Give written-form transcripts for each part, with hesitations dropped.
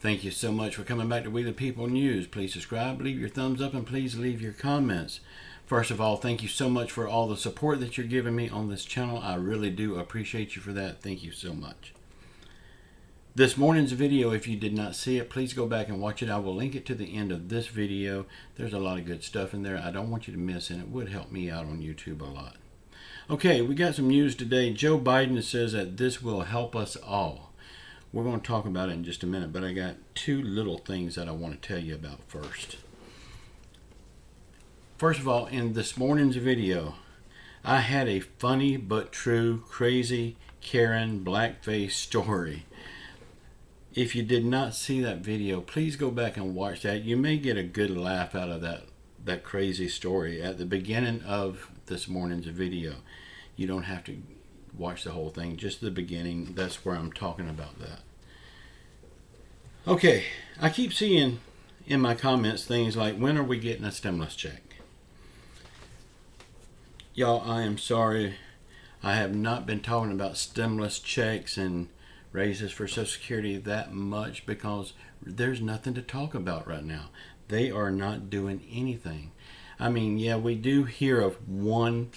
Thank you so much for coming back to We the People News. Please subscribe, leave your thumbs up, and please leave your comments. First of all, thank you so much for all the support that you're giving me on this channel. I really do appreciate you for that. Thank you so much. This morning's video, if you did not see it, please go back and watch it. I will link it to the end of this video. There's a lot of good stuff in there I don't want you to miss, and it would help me out on YouTube a lot. Okay, we got some news today. Joe Biden says that this will help us all. We're going to talk about it in just a minute, but I got two little things that I want to tell you about first. First of all, in this morning's video, I had a funny but true, crazy Karen Blackface story. If you did not see that video, please go back and watch that. You may get a good laugh out of that crazy story at the beginning of this morning's video. You don't have to watch the whole thing, just the beginning. That's where I'm talking about that. Okay, I keep seeing in my comments things like, when are we getting a stimulus check? Y'all, I am sorry. I have not been talking about stimulus checks and raises for Social Security that much because there's nothing to talk about right now. They are not doing anything. I mean, yeah, we do hear of one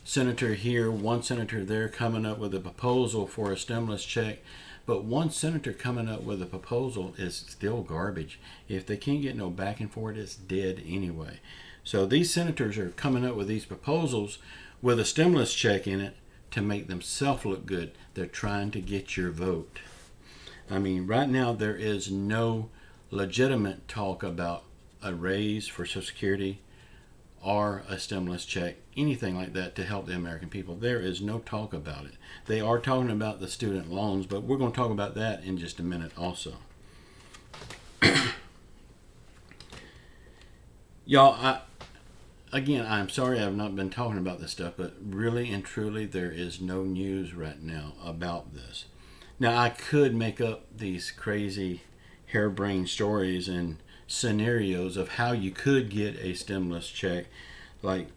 senator here, one senator there coming up with a proposal for a stimulus check, but one senator coming up with a proposal is still garbage. If they can't get no backing for it, it's dead anyway. So these senators are coming up with these proposals with a stimulus check in it to make themselves look good. They're trying to get your vote. I mean, right now there is no legitimate talk about a raise for Social Security or a stimulus check, anything like that to help the American people. There is no talk about it. They are talking about the student loans, but we're going to talk about that in just a minute also. Y'all, I'm sorry I've not been talking about this stuff, but really and truly there is no news right now about this. Now, I could make up these crazy harebrained stories and scenarios of how you could get a stimulus check, like,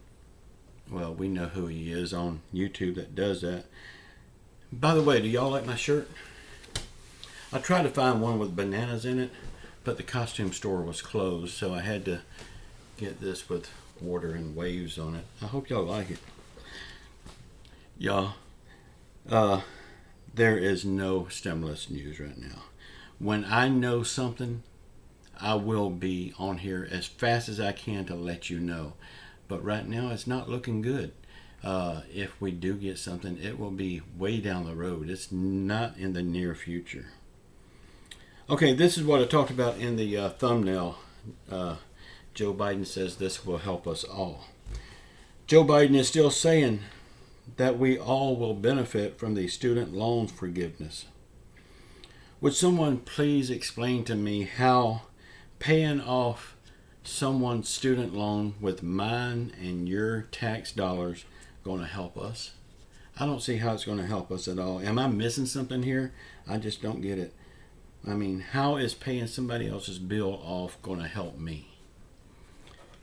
well, we know who he is on YouTube that does that. By the way, do y'all like my shirt? I tried to find one with bananas in it, but the costume store was closed, so I had to get this with water and waves on it. I hope y'all like it. Y'all, there is no stimulus news right now. When I know something, I will be on here as fast as I can to let you know. But right now, it's not looking good. If we do get something, it will be way down the road. It's not in the near future. Okay, this is what I talked about in the thumbnail. Joe Biden says this will help us all. Joe Biden is still saying that we all will benefit from the student loan forgiveness. Would someone please explain to me how paying off someone's student loan with mine and your tax dollars going to help us? I don't see how it's going to help us at all. Am I missing something here? I just don't get it. I mean, how is paying somebody else's bill off going to help me?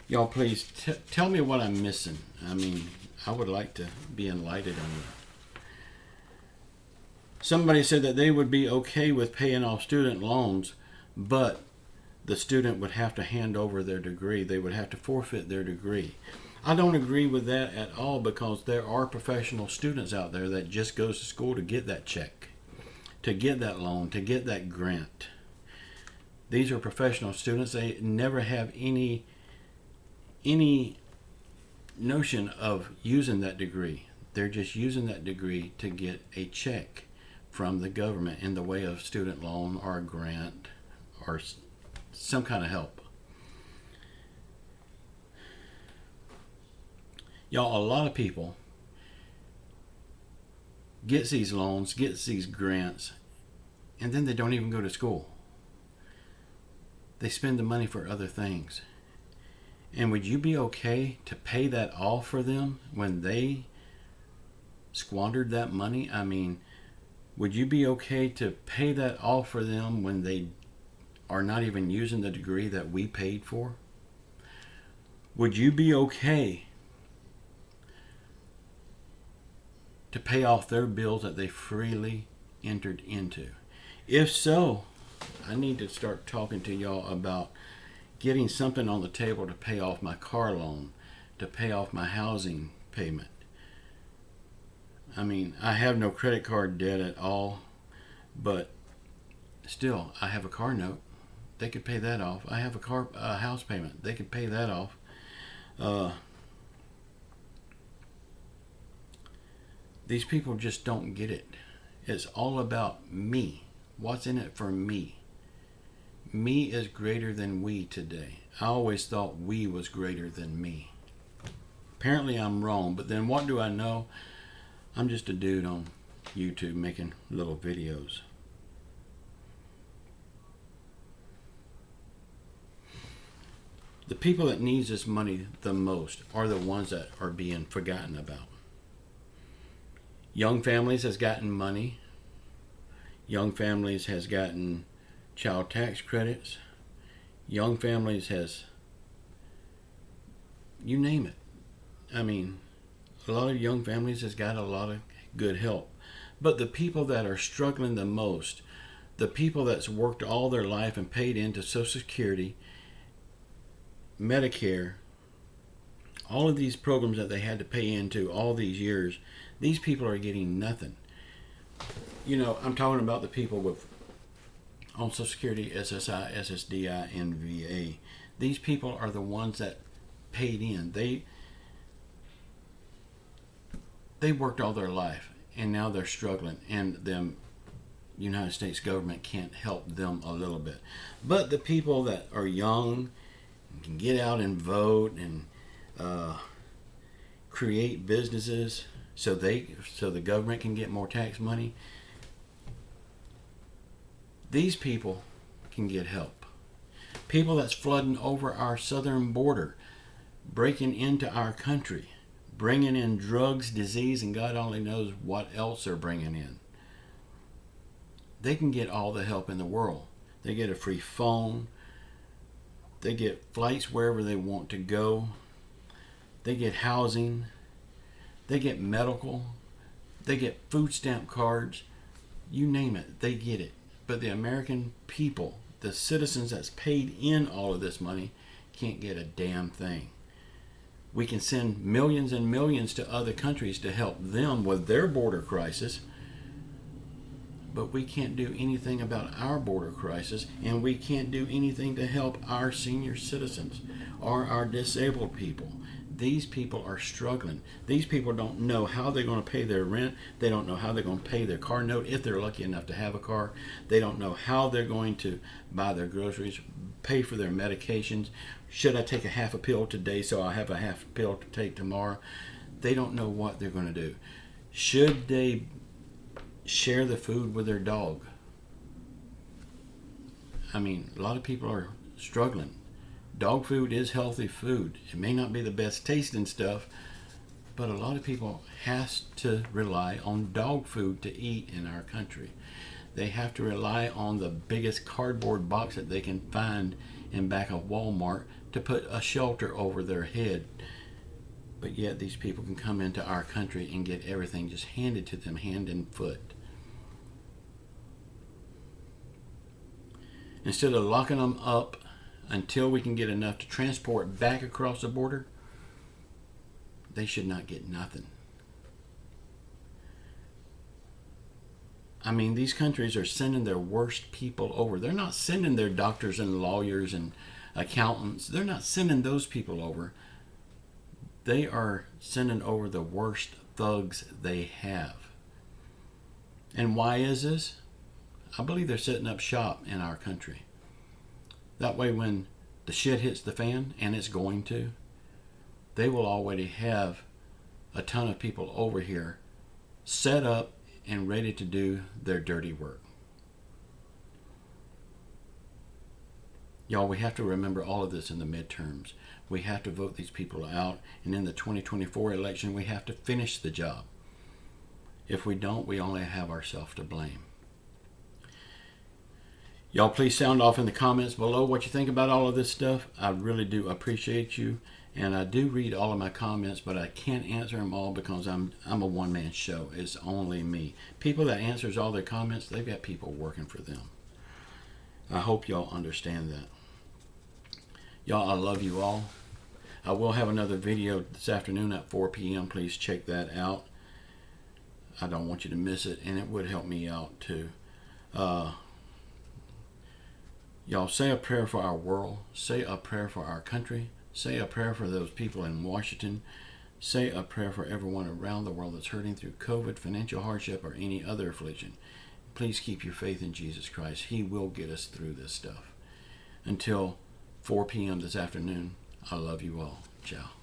Y'all, please tell me what I'm missing. I mean, I would like to be enlightened on that. Somebody said that they would be okay with paying off student loans, but the student would have to hand over their degree. They would have to forfeit their degree. I don't agree with that at all, because there are professional students out there that just goes to school to get that check, to get that loan, to get that grant. These are professional students. They never have any notion of using that degree. They're just using that degree to get a check from the government in the way of student loan or a grant or some kind of help. Y'all, a lot of people gets these loans, gets these grants, and then they don't even go to school. They spend the money for other things. And would you be okay to pay that off for them when they squandered that money? I mean, would you be okay to pay that off for them when they are not even using the degree that we paid for? Would you be okay to pay off their bills that they freely entered into? If so, I need to start talking to y'all about getting something on the table to pay off my car loan, to pay off my housing payment. I mean, I have no credit card debt at all, but still, I have a car note. They could pay that off. I have a house payment. They could pay that off. These people just don't get it. It's all about me. What's in it for me? Me is greater than we today. I always thought we was greater than me. Apparently I'm wrong, but then what do I know? I'm just a dude on YouTube making little videos. The people that needs this money the most are the ones that are being forgotten about. Young families has gotten money. Young families has gotten child tax credits. Young families has, you name it. I mean, a lot of young families has got a lot of good help. But the people that are struggling the most, the people that's worked all their life and paid into Social Security, Medicare, all of these programs that they had to pay into all these years, these people are getting nothing. You know, I'm talking about the people with on Social Security, SSI, SSDI, and VA. These people are the ones that paid in. They worked all their life, and now they're struggling, and the United States government can't help them a little bit. But the people that are young and can get out and vote and create businesses so the government can get more tax money, these people can get help. People that's flooding over our southern border, breaking into our country, bringing in drugs, disease, and God only knows what else they're bringing in. They can get all the help in the world. They get a free phone. They get flights wherever they want to go. They get housing. They get medical. They get food stamp cards. You name it, they get it. But the American people, the citizens that's paid in all of this money, can't get a damn thing. We can send millions and millions to other countries to help them with their border crisis, but we can't do anything about our border crisis, and we can't do anything to help our senior citizens or our disabled people. These people are struggling. These people don't know how they're going to pay their rent. They don't know how they're going to pay their car note if they're lucky enough to have a car. They don't know how they're going to buy their groceries, pay for their medications. Should I take a half a pill today so I'll have a half a pill to take tomorrow? They don't know what they're going to do. Should they share the food with their dog? I mean, a lot of people are struggling. Dog food is healthy food. It may not be the best tasting stuff, but a lot of people has to rely on dog food to eat in our country. They have to rely on the biggest cardboard box that they can find in back of Walmart to put a shelter over their head. But yet these people can come into our country and get everything just handed to them hand and foot. Instead of locking them up until we can get enough to transport back across the border, they should not get nothing. I mean, these countries are sending their worst people over. They're not sending their doctors and lawyers and accountants. They're not sending those people over. They are sending over the worst thugs they have. And why is this? I believe they're setting up shop in our country. That way when the shit hits the fan, and it's going to, they will already have a ton of people over here set up and ready to do their dirty work. Y'all, we have to remember all of this in the midterms. We have to vote these people out, and in the 2024 election, we have to finish the job. If we don't, we only have ourselves to blame. Y'all please sound off in the comments below what you think about all of this stuff. I really do appreciate you, and I do read all of my comments, but I can't answer them all because I'm a one-man show. It's only me. People that answers all their comments, they've got people working for them. I hope y'all understand that. Y'all, I love you all. I will have another video this afternoon at 4 p.m. Please check that out. I don't want you to miss it, and it would help me out too. Y'all, say a prayer for our world. Say a prayer for our country. Say a prayer for those people in Washington. Say a prayer for everyone around the world that's hurting through COVID, financial hardship, or any other affliction. Please keep your faith in Jesus Christ. He will get us through this stuff. Until 4 p.m. this afternoon, I love you all. Ciao.